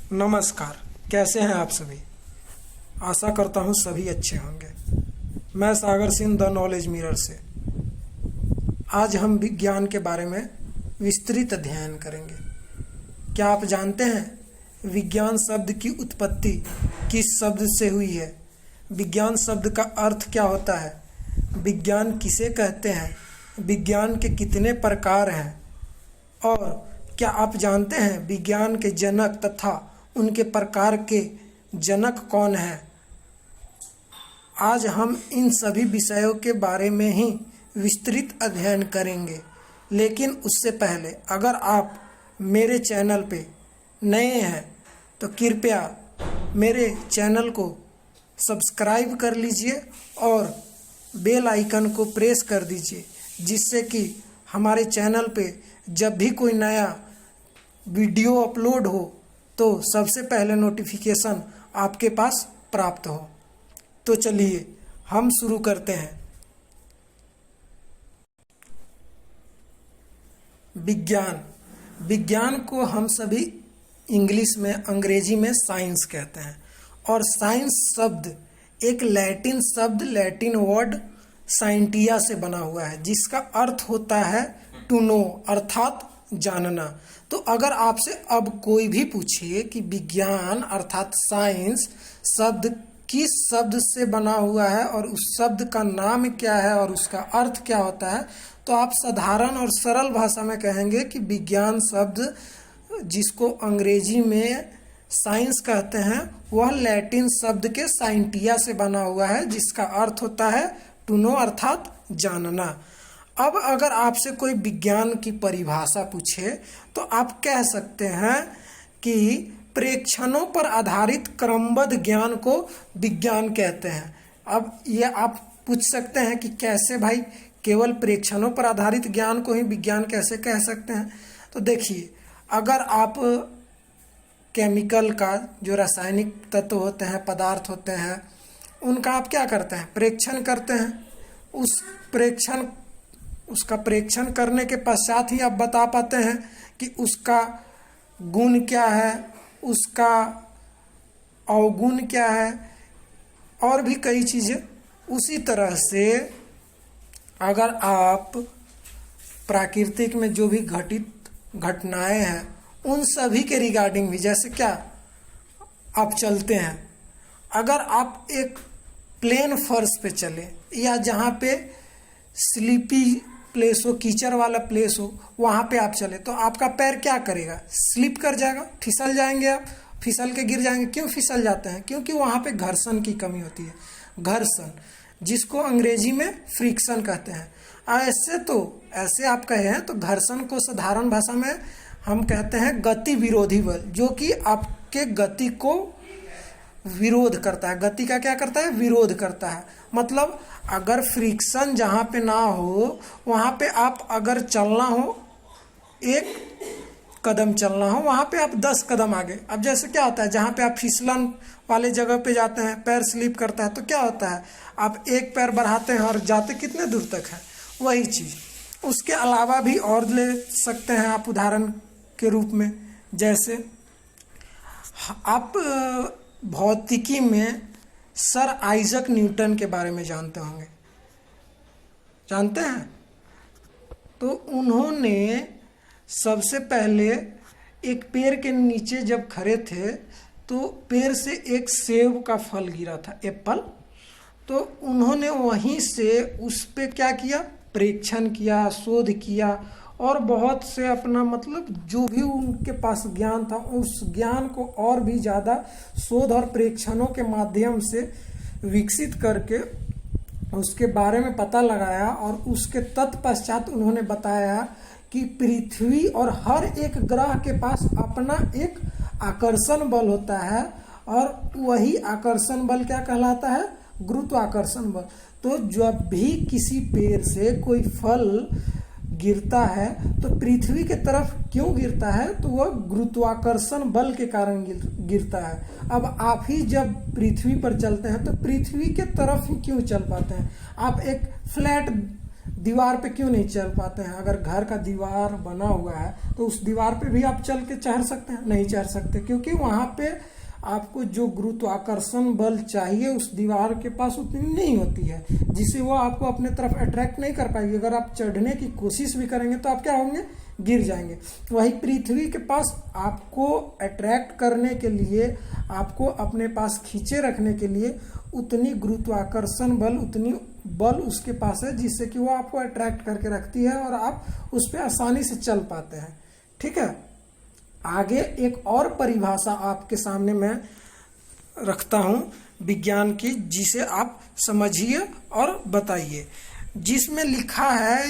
नमस्कार। कैसे हैं आप सभी? आशा करता हूं सभी अच्छे होंगे। मैं Sagar Singh the knowledge mirror से आज हम विज्ञान के बारे में विस्तृत अध्ययन करेंगे। क्या आप जानते हैं विज्ञान शब्द की उत्पत्ति किस शब्द से हुई है? विज्ञान शब्द का अर्थ क्या होता है? विज्ञान किसे कहते हैं? विज्ञान के कितने प्रकार हैं? और क्या आप जानते हैं विज्ञान के जनक तथा उनके प्रकार के जनक कौन हैं? आज हम इन सभी विषयों के बारे में ही विस्तृत अध्ययन करेंगे। लेकिन उससे पहले अगर आप मेरे चैनल पे नए हैं तो कृपया मेरे चैनल को सब्सक्राइब कर लीजिए और बेल आइकन को प्रेस कर दीजिए, जिससे कि हमारे चैनल पे जब भी कोई नया वीडियो अपलोड हो तो सबसे पहले नोटिफिकेशन आपके पास प्राप्त हो। तो चलिए हम शुरू करते हैं। विज्ञान को हम सभी इंग्लिश में, अंग्रेजी में साइंस कहते हैं। और साइंस शब्द एक लैटिन वर्ड साइंटिया से बना हुआ है, जिसका अर्थ होता है टू नो, अर्थात जानना। तो अगर आपसे अब कोई भी पूछे कि विज्ञान अर्थात साइंस शब्द किस शब्द से बना हुआ है और उस शब्द का नाम क्या है और उसका अर्थ क्या होता है, तो आप साधारण और सरल भाषा में कहेंगे कि विज्ञान शब्द, जिसको अंग्रेजी में साइंस कहते हैं, वह लैटिन शब्द के साइंटिया से बना हुआ है, जिसका अर्थ होता है टू नो, अर्थात जानना। अब अगर आपसे कोई विज्ञान की परिभाषा पूछे तो आप कह सकते हैं कि प्रेक्षणों पर आधारित क्रमबद्ध ज्ञान को विज्ञान कहते हैं। अब ये आप पूछ सकते हैं कि कैसे भाई, केवल प्रेक्षणों पर आधारित ज्ञान को ही विज्ञान कैसे कह सकते हैं? तो देखिए, अगर आप केमिकल का, जो रासायनिक तत्व होते हैं, पदार्थ होते हैं, उनका आप क्या करते हैं? प्रेक्षण करते हैं। उसका प्रेक्षण करने के पश्चात ही आप बता पाते हैं कि उसका गुण क्या है, उसका अवगुण क्या है, और भी कई चीज़ें। उसी तरह से अगर आप प्राकृतिक में जो भी घटित घटनाएं हैं, उन सभी के रिगार्डिंग भी, जैसे क्या, आप चलते हैं, अगर आप एक प्लेन फर्श पे चले या जहाँ पे स्लीपी प्लेस हो, कीचड़ वाला प्लेस हो, वहाँ पे आप चले तो आपका पैर क्या करेगा? स्लिप कर जाएगा, फिसल जाएंगे, आप फिसल के गिर जाएंगे। क्यों फिसल जाते हैं? क्योंकि वहाँ पे घर्षण की कमी होती है। घर्षण, जिसको अंग्रेजी में फ्रिक्शन कहते हैं। ऐसे आप कहे हैं तो घर्षण को साधारण भाषा में हम कहते हैं गति विरोधी बल, जो कि आपके गति को विरोध करता है। गति का क्या करता है? विरोध करता है। मतलब अगर फ्रिक्शन जहाँ पे ना हो, वहाँ पे आप अगर चलना हो, 1 कदम चलना हो, वहाँ पे आप 10 कदम आगे। अब जैसे क्या होता है, जहाँ पे आप फिसलन वाले जगह पे जाते हैं, पैर स्लिप करता है, तो क्या होता है, आप एक पैर बढ़ाते हैं और जाते कितने दूर तक है? वही चीज़। उसके अलावा भी और ले सकते हैं आप उदाहरण के रूप में। जैसे आप भौतिकी में सर आइजक न्यूटन के बारे में जानते होंगे, जानते हैं? तो उन्होंने सबसे पहले एक पेड़ के नीचे जब खड़े थे तो पेड़ से एक सेब का फल गिरा था, एप्पल। तो उन्होंने वहीं से उस पे क्या किया? प्रेक्षण किया, शोध किया, और बहुत से अपना, मतलब जो भी उनके पास ज्ञान था, उस ज्ञान को और भी ज़्यादा शोध और प्रेक्षणों के माध्यम से विकसित करके उसके बारे में पता लगाया। और उसके तत्पश्चात उन्होंने बताया कि पृथ्वी और हर एक ग्रह के पास अपना एक आकर्षण बल होता है, और वही आकर्षण बल क्या कहलाता है? गुरुत्वाकर्षण बल। तो जब भी किसी पेड़ से कोई फल गिरता है तो पृथ्वी के तरफ क्यों गिरता है? तो वह गुरुत्वाकर्षण बल के कारण गिरता है। अब आप ही जब पृथ्वी पर चलते हैं तो पृथ्वी के तरफ ही क्यों चल पाते हैं? आप एक फ्लैट दीवार पे क्यों नहीं चढ़ पाते हैं? अगर घर का दीवार बना हुआ है तो उस दीवार पे भी आप चल के चढ़ सकते हैं? नहीं चढ़ सकते, क्योंकि वहां पे आपको जो गुरुत्वाकर्षण बल चाहिए उस दीवार के पास उतनी नहीं होती है, जिससे वो आपको अपने तरफ अट्रैक्ट नहीं कर पाएगी। अगर आप चढ़ने की कोशिश भी करेंगे तो आप क्या होंगे? गिर जाएंगे। वही पृथ्वी के पास आपको अट्रैक्ट करने के लिए, आपको अपने पास खींचे रखने के लिए उतनी गुरुत्वाकर्षण बल, उतनी बल उसके पास है, जिससे कि वो आपको अट्रैक्ट करके रखती है और आप उस पर आसानी से चल पाते हैं। ठीक है, आगे एक और परिभाषा आपके सामने मैं रखता हूं विज्ञान की, जिसे आप समझिए और बताइए। जिसमें लिखा है,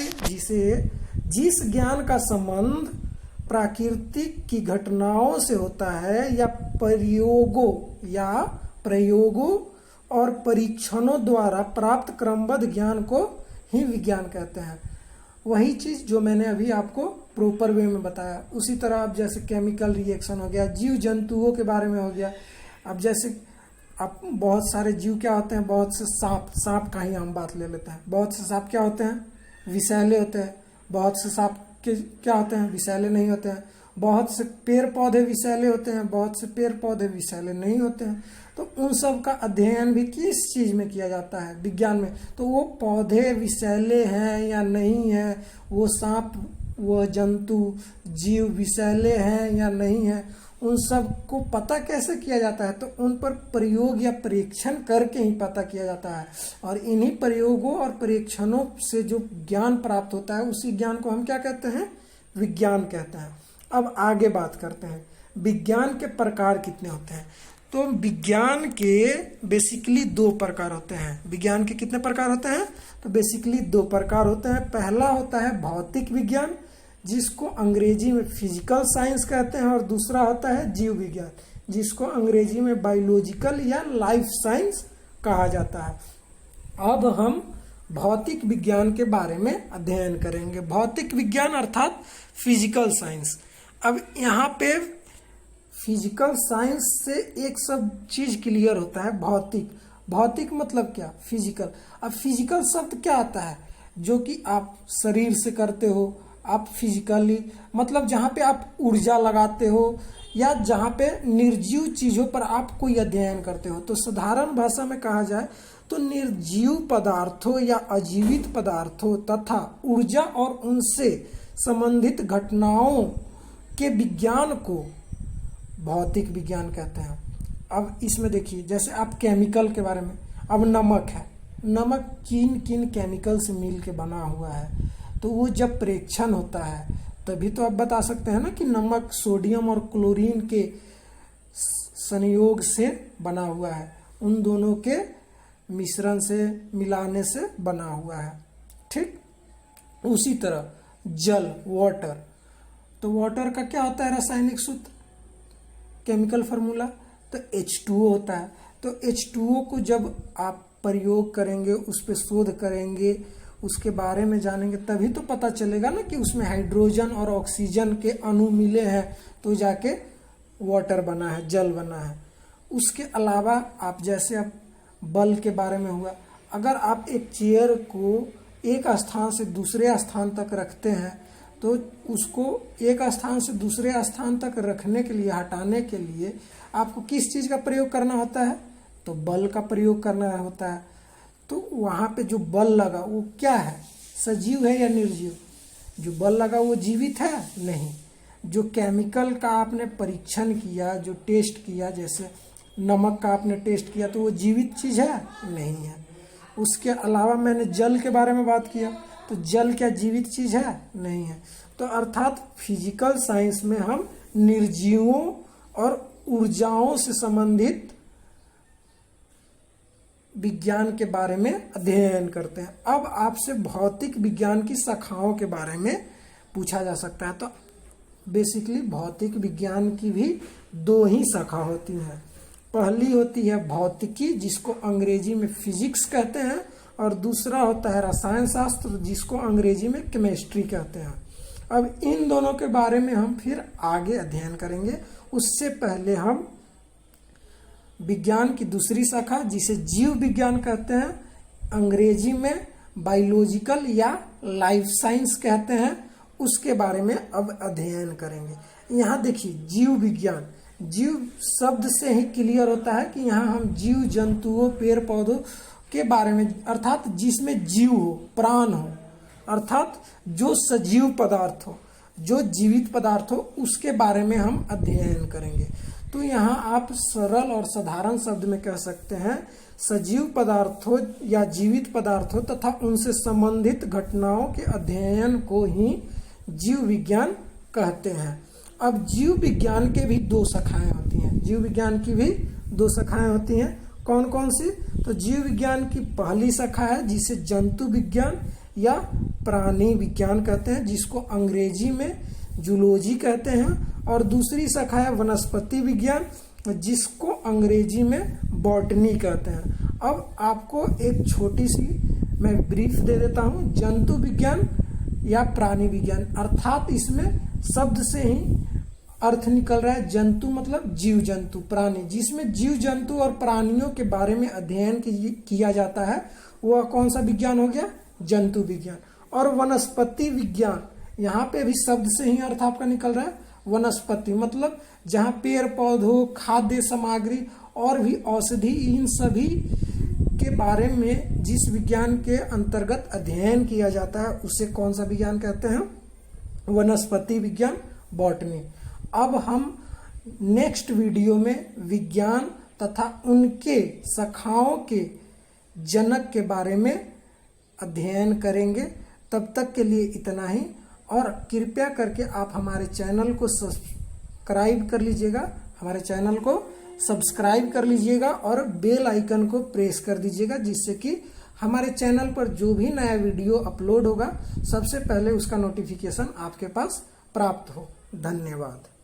जिस ज्ञान का संबंध प्राकृतिक की घटनाओं से होता है या प्रयोगों और परीक्षणों द्वारा प्राप्त क्रमबद्ध ज्ञान को ही विज्ञान कहते हैं। वही चीज जो मैंने अभी आपको प्रॉपर वे में बताया। उसी तरह अब जैसे केमिकल रिएक्शन हो गया, जीव जंतुओं के बारे में हो गया। अब जैसे अब बहुत सारे जीव क्या होते हैं, बहुत से सांप का ही हम बात ले लेते हैं। बहुत से सांप क्या होते हैं? विषैले होते हैं। बहुत से सांप के क्या होते हैं? विषैले नहीं होते हैं। बहुत से पेड़ पौधे विषैले होते हैं, बहुत से पेड़ पौधे विषैले नहीं होते हैं। तो उन सब का अध्ययन भी किस चीज में किया जाता है? विज्ञान में। तो वो पौधे विषैले हैं या नहीं है, वो सांप, वो जंतु जीव विषैले हैं या नहीं है, उन सब को पता कैसे किया जाता है? तो उन पर प्रयोग या परीक्षण करके ही पता किया जाता है। और इन्हीं प्रयोगों और परीक्षणों से जो ज्ञान प्राप्त होता है, उसी ज्ञान को हम क्या कहते हैं? विज्ञान कहते हैं। अब आगे बात करते हैं, विज्ञान के प्रकार कितने होते हैं? तो विज्ञान के बेसिकली 2 प्रकार होते हैं। विज्ञान के कितने प्रकार होते हैं? तो बेसिकली 2 प्रकार होते हैं। पहला होता है भौतिक विज्ञान, जिसको अंग्रेजी में फिजिकल साइंस कहते हैं, और दूसरा होता है जीव विज्ञान, जिसको अंग्रेजी में बायोलॉजिकल या लाइफ साइंस कहा जाता है। अब हम भौतिक विज्ञान के बारे में अध्ययन करेंगे। भौतिक विज्ञान अर्थात फिजिकल साइंस। अब यहाँ पे फिजिकल साइंस से एक सब चीज क्लियर होता है। भौतिक मतलब क्या? फिजिकल। अब फिजिकल शब्द क्या आता है? जो कि आप शरीर से करते हो, आप फिजिकली, मतलब जहाँ पे आप ऊर्जा लगाते हो या जहाँ पे निर्जीव चीजों पर आप कोई अध्ययन करते हो। तो साधारण भाषा में कहा जाए तो निर्जीव पदार्थों या अजीवित पदार्थों तथा ऊर्जा और उनसे संबंधित घटनाओं के विज्ञान को भौतिक विज्ञान कहते हैं। अब इसमें देखिए, जैसे आप केमिकल के बारे में, अब नमक है, नमक किन किन केमिकल से मिल के बना हुआ है, तो वो जब प्रेक्षण होता है तभी तो आप बता सकते हैं ना कि नमक सोडियम और क्लोरीन के संयोग से बना हुआ है, उन दोनों के मिश्रण से, मिलाने से बना हुआ है। ठीक, उसी तरह जल, वाटर, तो वाटर का क्या होता है रासायनिक सूत्र, केमिकल फार्मूला? तो H2O होता है। तो H2O को जब आप प्रयोग करेंगे, उस पर शोध करेंगे, उसके बारे में जानेंगे, तभी तो पता चलेगा ना कि उसमें हाइड्रोजन और ऑक्सीजन के अणु मिले हैं, तो जाके वाटर बना है, जल बना है। उसके अलावा आप जैसे अब बल के बारे में हुआ, अगर आप एक चेयर को एक स्थान से दूसरे स्थान तक रखते हैं, तो उसको एक स्थान से दूसरे स्थान तक रखने के लिए, हटाने के लिए आपको किस चीज़ का प्रयोग करना होता है? तो बल का प्रयोग करना होता है। तो वहाँ पे जो बल लगा वो क्या है? सजीव है या निर्जीव? जो बल लगा वो जीवित है? नहीं। जो केमिकल का आपने परीक्षण किया, जो टेस्ट किया, जैसे नमक का आपने टेस्ट किया, तो वो जीवित चीज़ है? नहीं है। उसके अलावा मैंने जल के बारे में बात किया, तो जल क्या जीवित चीज है? नहीं है। तो अर्थात फिजिकल साइंस में हम निर्जीवों और ऊर्जाओं से संबंधित विज्ञान के बारे में अध्ययन करते हैं। अब आपसे भौतिक विज्ञान की शाखाओं के बारे में पूछा जा सकता है। तो बेसिकली भौतिक विज्ञान की भी 2 ही शाखा होती हैं। पहली होती है भौतिकी, जिसको अंग्रेजी में फिजिक्स कहते हैं, और दूसरा होता है रसायन शास्त्र, जिसको अंग्रेजी में केमिस्ट्री कहते हैं। अब इन दोनों के बारे में हम फिर आगे अध्ययन करेंगे। उससे पहले हम विज्ञान की दूसरी शाखा, जिसे जीव विज्ञान कहते हैं, अंग्रेजी में बायोलॉजिकल या लाइफ साइंस कहते हैं, उसके बारे में अब अध्ययन करेंगे। यहाँ देखिए जीव विज्ञान, जीव शब्द से ही क्लियर होता है कि यहाँ हम जीव जंतुओं पेड़ पौधों के बारे में, अर्थात जिसमें जीव हो, प्राण हो, अर्थात जो सजीव पदार्थ हो, जो जीवित पदार्थ हो, उसके बारे में हम अध्ययन करेंगे। तो यहाँ आप सरल और साधारण शब्द में कह सकते हैं सजीव पदार्थों या जीवित पदार्थों तथा उनसे संबंधित घटनाओं के अध्ययन को ही जीव विज्ञान कहते हैं। अब जीव विज्ञान के भी दो शाखाएं होती हैं, जीव विज्ञान की भी दो शाखाएं होती हैं। कौन कौन सी? तो जीव विज्ञान की पहली शाखा है जिसे जंतु विज्ञान या प्राणी विज्ञान कहते हैं, जिसको अंग्रेजी में जूलॉजी कहते हैं, और दूसरी शाखा है वनस्पति विज्ञान, जिसको अंग्रेजी में बॉटनी कहते हैं। अब आपको एक छोटी सी मैं ब्रीफ दे देता हूँ। जंतु विज्ञान या प्राणी विज्ञान, अर्थात इसमें शब्द से ही अर्थ निकल रहा है, जंतु मतलब जीव जंतु, प्राणी जिसमें जीव जंतु और प्राणियों के बारे में अध्ययन किया जाता है, वह कौन सा विज्ञान हो गया? जंतु विज्ञान। और वनस्पति विज्ञान, यहाँ पे भी शब्द से ही अर्थ आपका निकल रहा है, वनस्पति मतलब जहाँ पेड़ पौधों, खाद्य सामग्री और भी औषधि, इन सभी के बारे में जिस विज्ञान के अंतर्गत अध्ययन किया जाता है उसे कौन सा विज्ञान कहते हैं? वनस्पति विज्ञान, बॉटनी। अब हम नेक्स्ट वीडियो में विज्ञान तथा उनके शाखाओं के जनक के बारे में अध्ययन करेंगे। तब तक के लिए इतना ही, और कृपया करके आप हमारे चैनल को सब्सक्राइब कर लीजिएगा, हमारे चैनल को सब्सक्राइब कर लीजिएगा और बेल आइकन को प्रेस कर दीजिएगा, जिससे कि हमारे चैनल पर जो भी नया वीडियो अपलोड होगा सबसे पहले उसका नोटिफिकेशन आपके पास प्राप्त हो। धन्यवाद।